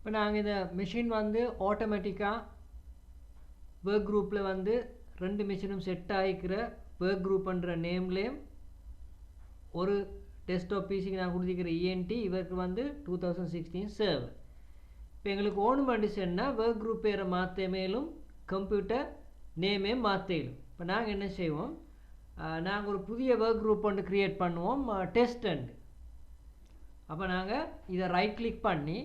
இப்போ நாங்கள் இந்த மிஷின் வந்து ஆட்டோமேட்டிக்காக ஒர்க் குரூப்பில் வந்து 2 மிஷினும் செட் ஆகிக்கிற ஒர்க் குரூப்ன்ற நேம்லேயும் ஒரு டெஸ்க்டாப் பிசிக்கு நான் கொடுத்துக்கிற இஎன்டி இவருக்கு வந்து 2016 சர்வர். இப்போ எங்களுக்கு ஓன் பண்ணிச்சுன்னா ஒர்க் குரூப் பேரை மாற்ற மேலும் கம்ப்யூட்டர் நேமே மாற்றிடும். இப்போ நாங்கள் என்ன செய்வோம், நாங்கள் ஒரு புதிய ஒர்க் குரூப் ஒன்று க்ரியேட் பண்ணுவோம், டெஸ்ட் அண்டு. அப்போ நாங்கள் இதை ரைட் கிளிக் பண்ணி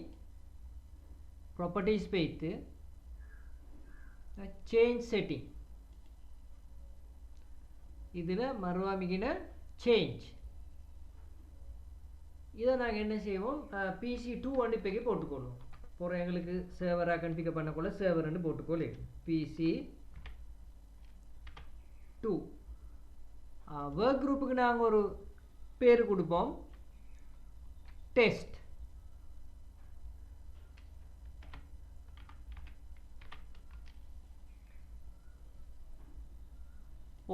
ப்ராப்பர்ட்டிஸ் போய்த்து சேஞ்ச் செட்டிங் இதில் மறுவாமிக்கின சேஞ்ச் இதை நாங்கள் என்ன செய்வோம், PC2 ஒன்று இப்போக்கி போட்டுக்கொள்வோம். போகிற எங்களுக்கு சர்வராக கன்ஃபிகர் பண்ணக்குள்ள சர்வர்னு போட்டுக்கொள்ளு. PC2 ஒர்க் குரூப்புக்கு நாங்கள் ஒரு பேர் கொடுப்போம், டெஸ்ட்.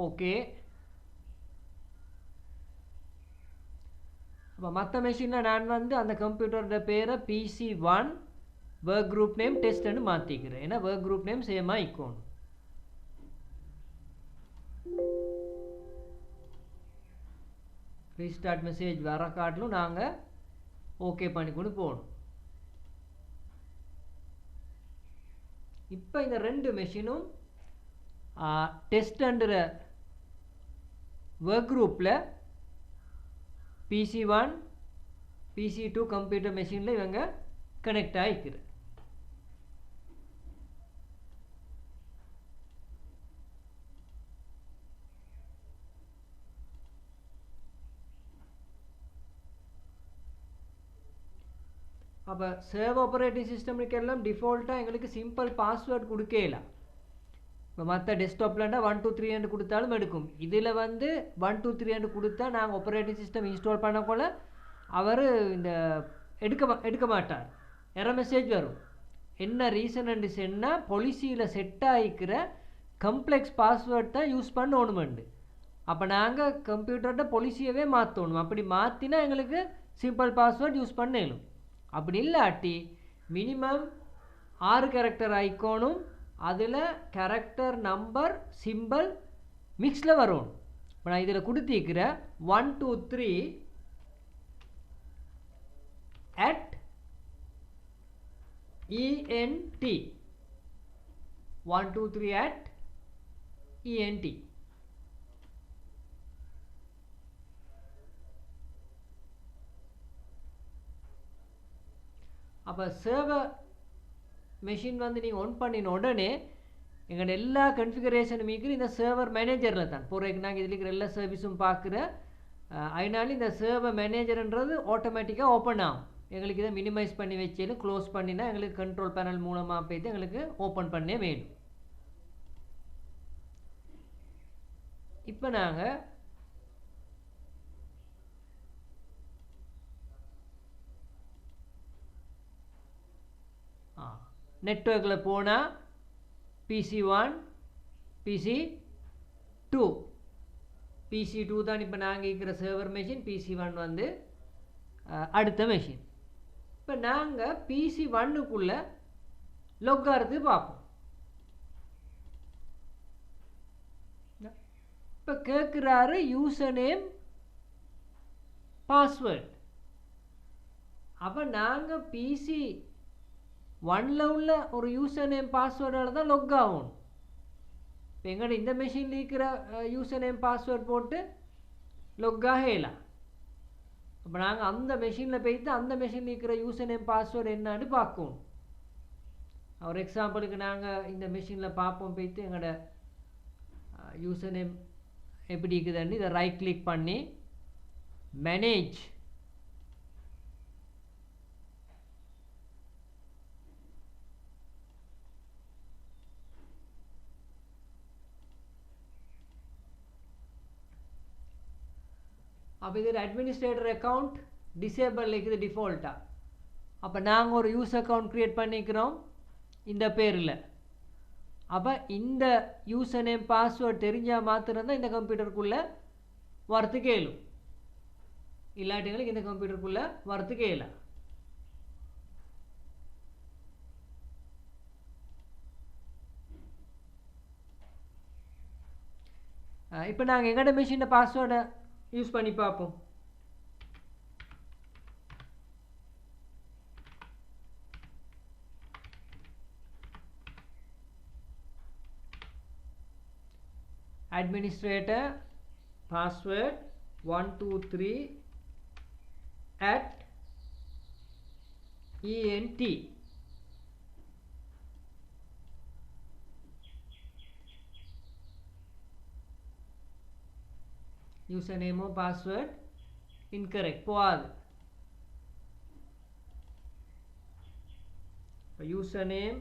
ஓகே. அப்போ மற்ற மெஷினில் நான் வந்து அந்த கம்ப்யூட்டரோட பேரை PC1 ஒர்க் குரூப் நேம் டெஸ்ட்னு மாற்றிக்கிறேன். ஏன்னா ஒர்க் குரூப் நேம் சேமாக இருக்கணும். ரீஸ்டார்ட் மெசேஜ் வர காட்டிலும் நாங்கள் ஓகே பண்ணிக்கொண்டு போகணும். இப்போ இந்த 2 மெஷினும் டெஸ்ட்ன்ற ஒர்க் குரூப்பில் PC1 PC2 கம்ப்யூட்டர் மெஷினில் இவங்க கனெக்ட் ஆகிக்கிற. அப்போ சர்வர் ஆப்ரேட்டிங் சிஸ்டமுக்கு எல்லாம் டிஃபால்ட்டாக எங்களுக்கு சிம்பிள் பாஸ்வேர்ட் கொடுக்கலாம். இப்போ மற்ற டெஸ்க்டாப்லண்டா 1 2 3 கொடுத்தாலும் எடுக்கும். இதில் வந்து 1 2 3 கொடுத்தா நாங்கள் ஆப்ரேட்டிங் சிஸ்டம் இன்ஸ்டால் பண்ணக்குள்ள அவர் இந்த எடுக்க மாட்டார், எரர் மெசேஜ் வரும். என்ன ரீசன் சொன்னால் பாலிசியில் செட் ஆகிக்கிற கம்ப்ளெக்ஸ் பாஸ்வேர்ட் தான் யூஸ் பண்ணணுமெண்டு. அப்போ நாங்கள் கம்ப்யூட்டர்கிட்ட பாலிசியவே மாற்றணும். அப்படி மாற்றினா எங்களுக்கு சிம்பிள் பாஸ்வேர்ட் யூஸ் பண்ணணும். அப்படி இல்லாட்டி மினிமம் 6 கேரக்டர் ஐக்கோனும் அதில் கேரக்டர் நம்பர் சிம்பிள் மிக்ஸில் வரும். இப்போ நான் இதில் கொடுத்திருக்கிற 1 2 3 @ ENT 1 2 3 @ ENT. அப்போ சர்வர் மெஷின் வந்து நீங்கள் ஒன் பண்ணின உடனே எங்களோட எல்லா கன்ஃபிகரேஷனும் மீக்கிற இந்த சர்வர் மேனேஜரில் தான் போகிறதுக்கு நாங்கள் இதில் இருக்கிற எல்லா சர்வீஸும் பார்க்குற. அதனால இந்த சர்வர் மேனேஜர்ன்றது ஆட்டோமேட்டிக்காக ஓப்பன் ஆகும். எங்களுக்கு இதை மினிமைஸ் பண்ணி வச்சாலும் க்ளோஸ் பண்ணினா எங்களுக்கு கண்ட்ரோல் பேனல் மூலமாக போய்ட்டு எங்களுக்கு ஓப்பன் பண்ணே வேணும். இப்போ நாங்கள் நெட்வொர்க்கில் போனால் PC1 PC2 PC2 தான் இப்போ நாங்கள் இருக்கிற சர்வர் மெஷின், PC1 வந்து அடுத்த மெஷின். இப்போ நாங்கள் PC1க்குள்ளே லொக் ஆகிறது பார்ப்போம். இப்போ கேட்குறாரு யூசர் நேம் பாஸ்வேர்ட். அப்போ நாங்கள் PC1ல் உள்ள ஒரு யூசர் நேம் பாஸ்வேர்டால் தான் லொக் ஆகும். இப்போ எங்கள்கிட்ட இந்த மெஷினில் இருக்கிற யூசர் நேம் பாஸ்வேர்ட் போட்டு லொக் ஆகலாம். அப்போ நாங்கள் அந்த மெஷினில் போய்ட்டு அந்த மெஷினில் இருக்கிற யூசர் நேம் பாஸ்வேர்டு என்னான்னு பார்க்கணும். ஒரு எக்ஸாம்பிளுக்கு நாங்கள் இந்த மெஷினில் பார்ப்போம். போய்ட்டு எங்களோட யூசர் நேம் எப்படி இருக்குதுன்னு இதை ரைட் கிளிக் பண்ணி மேனேஜ் அப்போ இதில் அட்மினிஸ்ட்ரேட்டர் அக்கௌண்ட் டிசேபிள் இருக்குது டிஃபால்ட்டாக. அப்போ நாங்கள் ஒரு யூஸ் அக்கௌண்ட் க்ரியேட் பண்ணிக்கிறோம் இந்த பேரில். அப்போ இந்த யூசர் நேம் பாஸ்வேர்ட் தெரிஞ்சால் மாத்திரம்தான் இந்த கம்ப்யூட்டருக்குள்ளே வரத்துக்கு இயலும். இல்லாட்டிங்களுக்கு இந்த கம்ப்யூட்டருக்குள்ளே வரத்துக்கு இயலாம். இப்போ நாங்கள் எங்களோட மெஷினில் பாஸ்வேர்டை யூஸ் பண்ணி பார்ப்போம். administrator password 123 at ENT. username or password incorrect போகாது. username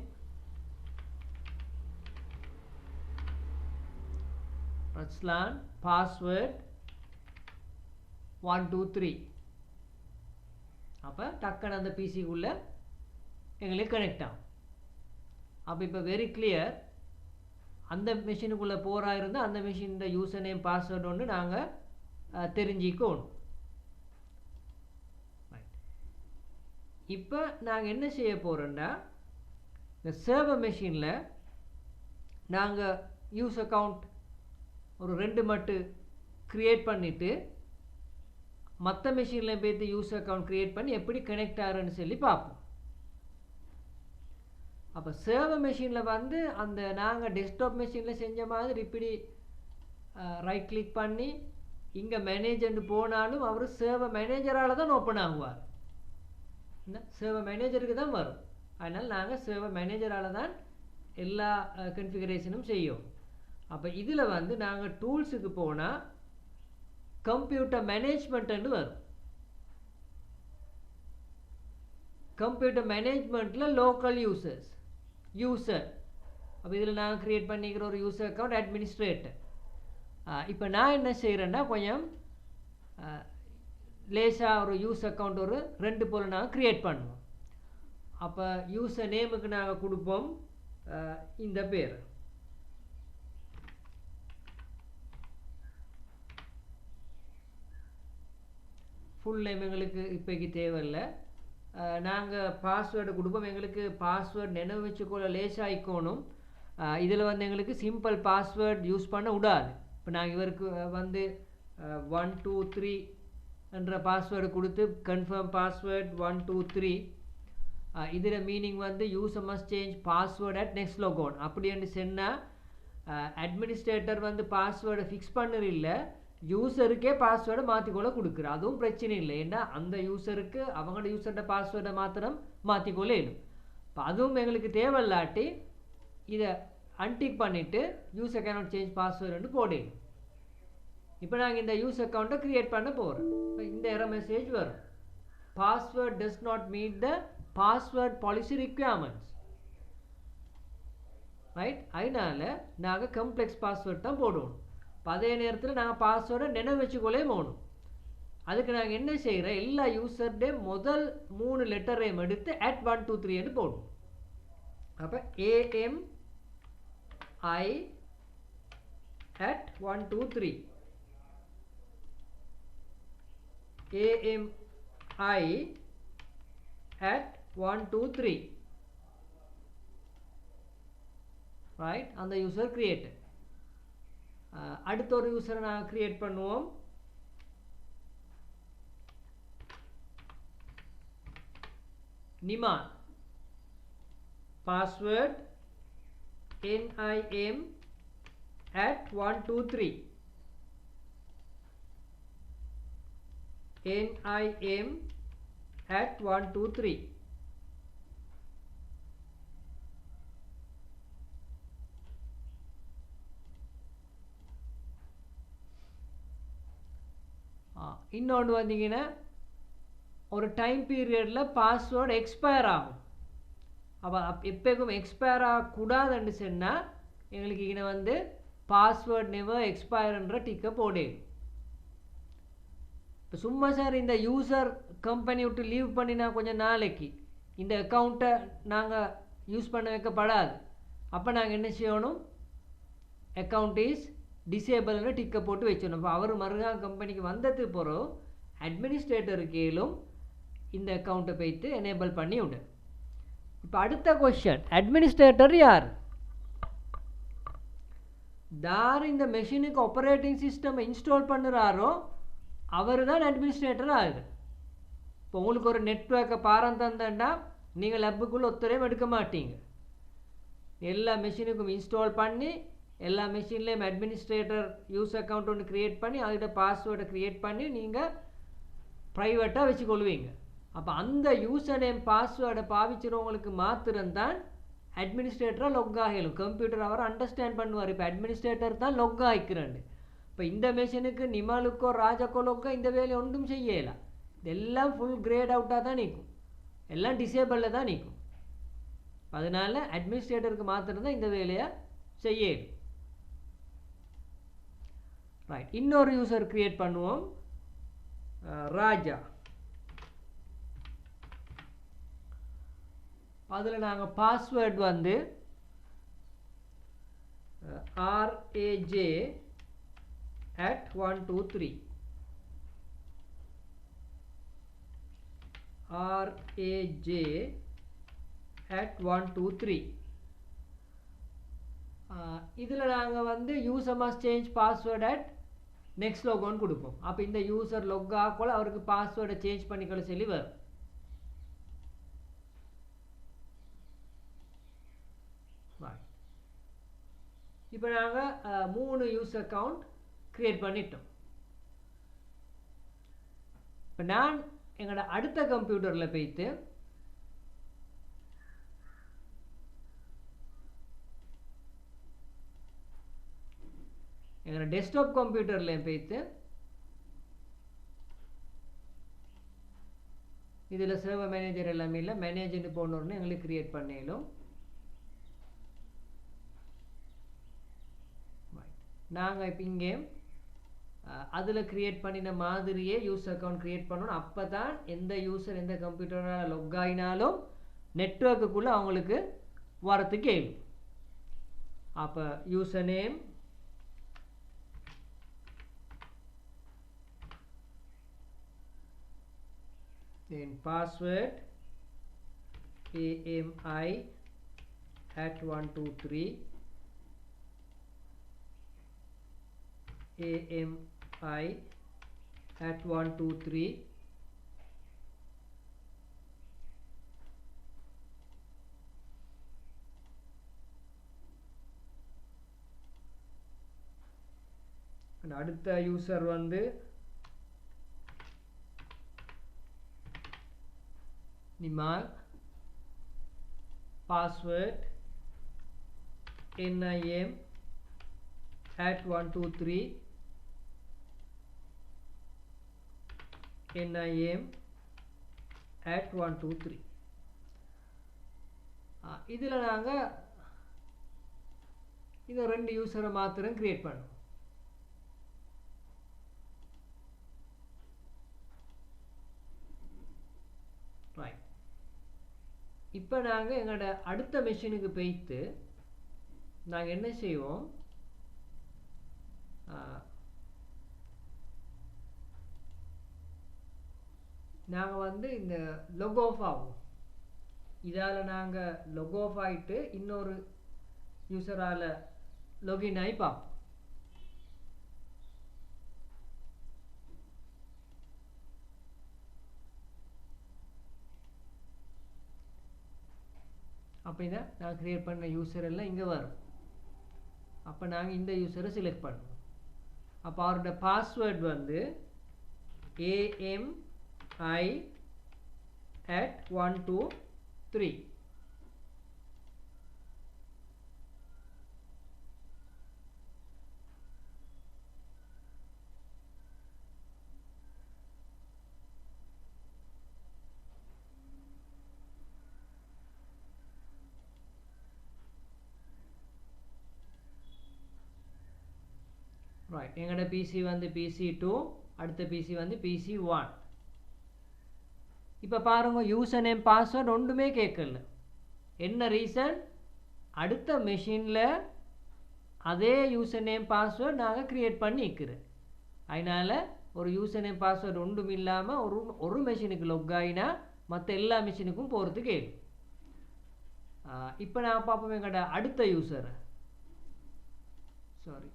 Ratslan password 123. அப்போ டக்குன்னு அந்த பிசிக்குள்ளே எங்களுக்கு கனெக்ட் ஆகும். அப்போ இப்போ வெரி கிளியர், அந்த மெஷினுக்குள்ளே போகிறா இருந்தால் அந்த மெஷினோட யூசர் நேம் பாஸ்வேர்டு ஒன்று நாங்கள் தெரிஞ்சிக்கணும். இப்போ நாங்கள் என்ன செய்ய போகிறோன்னா, இந்த சர்வர் மெஷினில் நாங்கள் யூஸ் அக்கௌண்ட் ஒரு 2 மட்டும் க்ரியேட் பண்ணிவிட்டு மற்ற மெஷினில் போய்த்து யூஸ் அக்கௌண்ட் க்ரியேட் பண்ணி எப்படி கனெக்ட் ஆகுறன்னு சொல்லி பார்ப்போம். அப்போ சர்வர் மெஷினில் வந்து அந்த நாங்கள் டெஸ்க்டாப் மெஷினில் செஞ்ச மாதிரி இப்படி ரைட் கிளிக் பண்ணி இங்கே மேனேஜர்னு போனாலும் அவர் சர்வர் மேனேஜரால் தான் ஓப்பன் ஆகுவார். என்ன சர்வர் மேனேஜருக்கு தான் வரும். அதனால் நாங்கள் சர்வர் மேனேஜரால் தான் எல்லா கன்ஃபிகரேஷனும் செய்யும். அப்போ இதில் வந்து நாங்கள் டூல்ஸுக்கு போனால் கம்ப்யூட்டர் மேனேஜ்மெண்ட்டுன்னு வரும். கம்ப்யூட்டர் மேனேஜ்மெண்ட்டில் லோக்கல் யூசர் அப்போ இதில் நாங்கள் க்ரியேட் பண்ணிக்கிற ஒரு யூசர் அக்கௌண்ட் அட்மினிஸ்ட்ரேட்டர். இப்போ நான் என்ன செய்கிறேன்னா, கொஞ்சம் லேசாக ஒரு யூஸ் அக்கௌண்ட் ஒரு 2 போல் நாங்கள் க்ரியேட் பண்ணுவோம். அப்போ யூசர் நேமுக்கு நாங்கள் கொடுப்போம் இந்த பேர். ஃபுல் நேம் எங்களுக்கு இப்போக்கு தேவையில்லை. நாங்கள் பாஸ்வேர்டு கொடுப்போம். எங்களுக்கு பாஸ்வேர்டு நினைவு வச்சுக்கொள்ள லேசாக ஆயிக்கணும். இதில் வந்து எங்களுக்கு சிம்பிள் பாஸ்வேர்டு யூஸ் பண்ண விடாது. இப்போ நாங்கள் இவருக்கு வந்து 123 என்ற பாஸ்வேர்டு கொடுத்து கன்ஃபார்ம் பாஸ்வேர்ட் 123. இதில் மீனிங் வந்து user must change password at next logon அப்படின்னு சொன்னால் அட்மினிஸ்ட்ரேட்டர் வந்து பாஸ்வேர்டை ஃபிக்ஸ் பண்ணுறது இல்லை, யூசருக்கே பாஸ்வேர்டை மாற்றிக்கொள்ள கொடுக்குற. அதுவும் பிரச்சனை இல்லை. ஏன்னா அந்த யூசருக்கு அவங்களோட யூசர்கிட்ட பாஸ்வேர்டை மாத்திரம் மாற்றிக்கொள்ள இயலும். இப்போ அதுவும் எங்களுக்கு தேவையில்லாட்டி இதை அன்டிக் பண்ணிவிட்டு யூசர் கேனாட் சேஞ்ச் பாஸ்வேர்டுன்னு போடணும். இப்போ நாங்கள் இந்த யூஸ் அக்கௌண்ட்டை க்ரியேட் பண்ண போகிறோம். இந்த எரர் மெசேஜ் வரும், password does not meet the password policy requirements. Right, அதனால் நாங்கள் கம்ப்ளெக்ஸ் பாஸ்வேர்ட் தான் போடுவோம். அதே நேரத்தில் நாங்கள் பாஸ்வேர்டை நினைவு வச்சுக்கொள்ளே போகணும். அதுக்கு நாங்கள் என்ன செய்கிறோம், எல்லா யூசர்டே முதல் 3 லெட்டரையும் எடுத்து @123 போடுவோம். அப்போ AMI @123 AMI @123. ரைட், அந்த யூசர் கிரியேட். அடுத்த ஒரு யூசரை நாங்கள் கிரியேட் பண்ணுவோம். Niman, password NIM @123 NIM @123. இன்னொன்று வந்தீங்கன்னா ஒரு டைம் பீரியடில் பாஸ்வேர்டு எக்ஸ்பயர் ஆகும். அப்போ எப்போக்கும் எக்ஸ்பயர் ஆகக்கூடாதுன்னு சொன்னால் எங்களுக்கு இங்கே வந்து பாஸ்வேர்ட் நெவர் எக்ஸ்பயர்ன்ற டிக்கை போடணும். இப்போ சும்மா சார் இந்த யூசர் கம்பெனி விட்டு லீவ் பண்ணினா கொஞ்சம் நாளைக்கு இந்த அக்கௌண்ட்டை நாங்கள் யூஸ் பண்ண வைக்கப்படாது. அப்போ நாங்கள் என்ன செய்யணும், அக்கௌண்ட் இஸ் டிசேபிள்னு டிக்கை போட்டு வச்சிடணும். இப்போ அவர் மறுகா கம்பெனிக்கு வந்ததுக்கு பிறகு அட்மினிஸ்ட்ரேட்டருக்கு ஏலும் இந்த அக்கௌண்ட்டை போய்த்து எனேபிள் பண்ணி விடு. இப்போ அடுத்த கொஸ்டின், அட்மினிஸ்ட்ரேட்டர் யார்? யார் இந்த மெஷினுக்கு ஆப்ரேட்டிங் சிஸ்டம் இன்ஸ்டால் பண்ணுறாரோ அவர் தான் அட்மினிஸ்ட்ரேட்டர் ஆகுது. இப்போ உங்களுக்கு ஒரு நெட்வொர்க்கை பாரம் தந்தேன்னா நீங்கள் லப்புக்குள்ளே ஒத்தரையும் எடுக்க மாட்டீங்க. எல்லா மெஷினுக்கும் இன்ஸ்டால் பண்ணி எல்லா மெஷின்லேயும் அட்மினிஸ்ட்ரேட்டர் யூஸ் அக்கௌண்ட் ஒன்று க்ரியேட் பண்ணி அதோட பாஸ்வேர்டை க்ரியேட் பண்ணி நீங்கள் ப்ரைவேட்டாக வச்சுக்கொள்வீங்க. அப்போ அந்த யூசர் நேம் பாஸ்வேர்டை பாவிச்சுறவங்களுக்கு மாத்திரம்தான் அட்மினிஸ்ட்ரேட்டராக லொக் ஆகலும். கம்ப்யூட்டர் அவர் அண்டர்ஸ்டாண்ட் பண்ணுவார். இப்போ அட்மினிஸ்ட்ரேட்டர் தான் லொக் ஆகிக்கிறேன். இப்போ இந்த மெஷினுக்கு நிமலுக்கோ ராஜாக்கோ லொக்கோ இந்த வேலையை ஒன்றும் செய்யலாம். இதெல்லாம் ஃபுல் கிரேட் அவுட்டாக தான் நிற்கும், எல்லாம் டிசேபிளில் தான் நிற்கும். அதனால் அட்மினிஸ்ட்ரேட்டருக்கு மாத்திரம்தான் இந்த வேலையை செய்யணும். ரைட், இன்னொரு யூசர் க்ரியேட் பண்ணுவோம், ராஜா. அதில் நாங்கள் பாஸ்வேர்ட் வந்து RAJ@123 RAJ@123. இதில் நாங்கள் வந்து user must change password at next லோகோன்னு கொடுப்போம். அப்போ இந்த யூசர் லொக் ஆகல அவருக்கு பாஸ்வேர்டை சேஞ்ச் பண்ணிக்கொள்ள சொல்லி வரும். இப்போ நாங்கள் 3 யூசர் அக்கௌண்ட் க்ரியேட் பண்ணிட்டோம். இப்போ நான் எங்களோட அடுத்த கம்ப்யூட்டரில் போய்த்து எங்களோட டெஸ்க்டாப் கம்ப்யூட்டரில் போய்த்து இதில் சர்வர் மேனேஜர் எல்லாமே இல்லை, மேனேஜர்னு போனோன்னு எங்களுக்கு க்ரியேட் பண்ணிடும். நாங்கள் இப்போ இங்கே அதில் க்ரியேட் பண்ணின மாதிரியே யூசர் அக்கௌண்ட் க்ரியேட் பண்ணணும். அப்போ தான் எந்த யூசர் எந்த கம்ப்யூட்டரால் லொக் ஆகினாலும் நெட்வொர்க்குள்ளே அவங்களுக்கு வரத்துக்கு கேள்வி. அப்போ user name, then password AMI@123 AMI@123 அடுத்த யூசர் வந்து நிமால், பாஸ்வேர்ட் NIM@123 NIM@123. இதில் நாங்கள் இந்த 2 யூசரை மாத்திரம் க்ரியேட் பண்ணோம். ரைட், இப்போ நாங்கள் எங்களோட அடுத்த மெஷினுக்கு போய்த்து நாங்கள் என்ன செய்வோம், நாங்கள் வந்து இந்த லொக் ஆஃப் ஆகும். இதால் நாங்கள் லொக் ஆஃப் ஆகிட்டு இன்னொரு யூசரால் லொகின் ஆகி பார்ப்போம். அப்படின்னா நான் க்ரியேட் பண்ண யூசர் எல்லாம் இங்கே வரும். அப்போ நாங்கள் இந்த யூசரை செலக்ட் பண்ணுவோம். அப்போ அவரோட பாஸ்வேர்ட் வந்து AMI@123. ரைட், எங்களோட பிசி வந்து PC2, அடுத்த பிசி வந்து PC1. இப்போ பாருங்கள், யூசர் நேம் பாஸ்வேர்ட் ஒன்றுமே கேட்கல. என்ன ரீசன்? அடுத்த மெஷினில் அதே யூசர் நேம் பாஸ்வேர்ட் நாங்கள் க்ரியேட் பண்ணி இருக்கிறோம். அதனால் ஒரு யூசர் நேம் பாஸ்வேர்டு ஒன்றும் இல்லாமல் ஒரு மெஷினுக்கு லொக் ஆகினா மற்ற எல்லா மெஷினுக்கும் போகிறதுக்கு கேள்வி. இப்போ நான் பார்ப்போம் எங்களோட அடுத்த யூசரை. சாரி.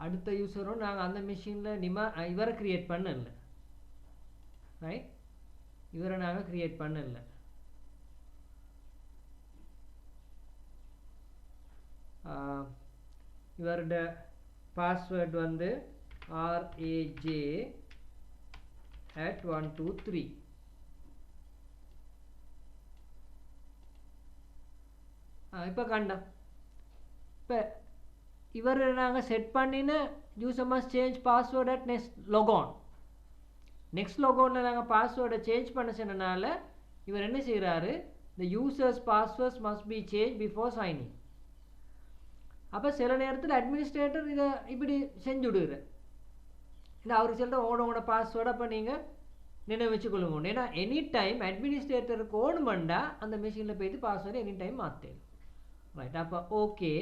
அடுத்த யூசரும் நாங்கள் அந்த மிஷினில் இவரை க்ரியேட் பண்ணல, ரைட்? இவரை நாங்கள் க்ரியேட் பண்ணல. இவரோட பாஸ்வேர்ட் வந்து raj@123. இப்போ கண்டோம். இப்போ இவர் நாங்கள் செட் பண்ணின user must change password at next லொகோனில் நாங்கள் பாஸ்வேர்டை சேஞ்ச் பண்ண சொன்னனால இவர் என்ன செய்கிறாரு, the users passwords must be changed before signing. அப்போ சில நேரத்தில் அட்மினிஸ்ட்ரேட்டர் இதை இப்படி செஞ்சு விடுகிற, இல்லை அவருக்கு சொல்லிட்டு உங்களோட பாஸ்வேர்டை அப்போ நீங்கள் நினைவு வச்சுக்கொள்ளுங்க. ஏன்னா எனி டைம் அட்மினிஸ்ட்ரேட்டருக்கு ஓணுமெண்டா அந்த மிஷினில் போய்ட்டு பாஸ்வேர்டை எனி டைம் மாற்றேன், ரைட்? அப்போ ஓகே,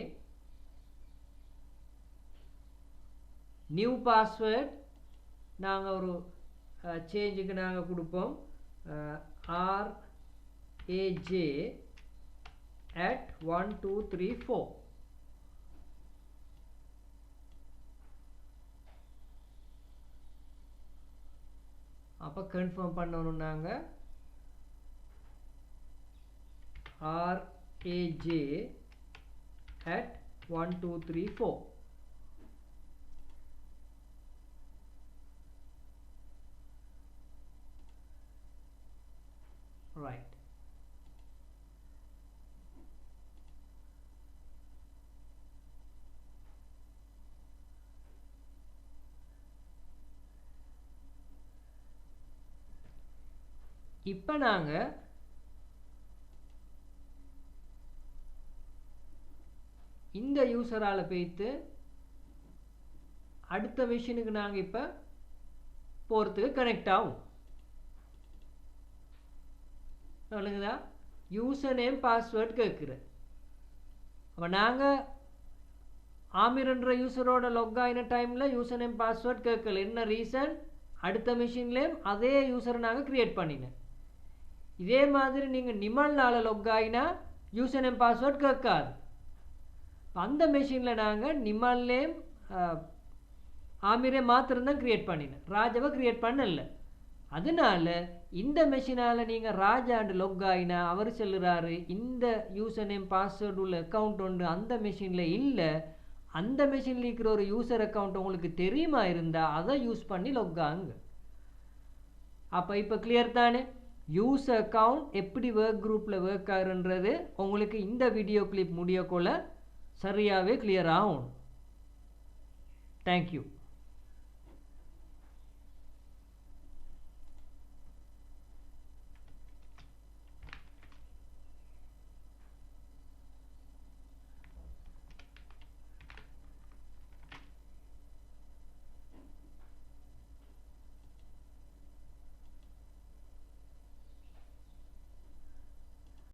நியூ பாஸ்வேர்ட் நாங்கள் ஒரு சேஞ்சுக்கு நாங்கள் கொடுப்போம் raj@1234. அப்போ கன்ஃபார்ம் பண்ணணும் நாங்கள் raj@1234. ரைட். இப்போ நாங்கள் இந்த யூசரால் போய்த்து அடுத்த மிஷினுக்கு நாங்கள் இப்போ போகிறதுக்கு கனெக்ட் ஆகும். சொல்லுங்கதா, யூசர் நேம் பாஸ்வேர்ட் கேட்குற. அப்போ நாங்கள் ஆமிரன்ற யூசரோட லொக் ஆகின டைமில் யூசர் நேம் பாஸ்வேர்ட் கேட்கல. என்ன ரீசன்? அடுத்த மிஷின்லேயும் அதே யூசரை நாங்கள் க்ரியேட் பண்ணினேன். இதே மாதிரி நீங்கள் நிமல்னால் லொக் ஆகினா யூசர் நேம் பாஸ்வேர்ட் கேட்காது. அந்த மிஷினில் நாங்கள் நிமல்லேயும் ஆமிரே மாத்திரம்தான் க்ரியேட் பண்ணினேன், ராஜாவை க்ரியேட் பண்ணல. அதனால இந்த மெஷினால் நீங்கள் ராஜாண்டு லொக் ஆகினா அவர் சொல்லுறாரு இந்த யூசர் நேம் பாஸ்வேர்டு உள்ள அக்கௌண்ட் ஒன்று அந்த மெஷினில் இல்லை, அந்த மெஷினில் இருக்கிற ஒரு யூசர் அக்கௌண்ட் உங்களுக்கு தெரியுமா இருந்தால் அதை யூஸ் பண்ணி லொக் ஆகுங்க. அப்போ இப்போ கிளியர் தானே? யூசர் அக்கௌண்ட் எப்படி ஒர்க் குரூப்பில் ஒர்க் ஆகுன்றது உங்களுக்கு இந்த வீடியோ கிளிப் முடியக்குள்ள சரியாகவே கிளியர் ஆகும். தேங்க்யூ.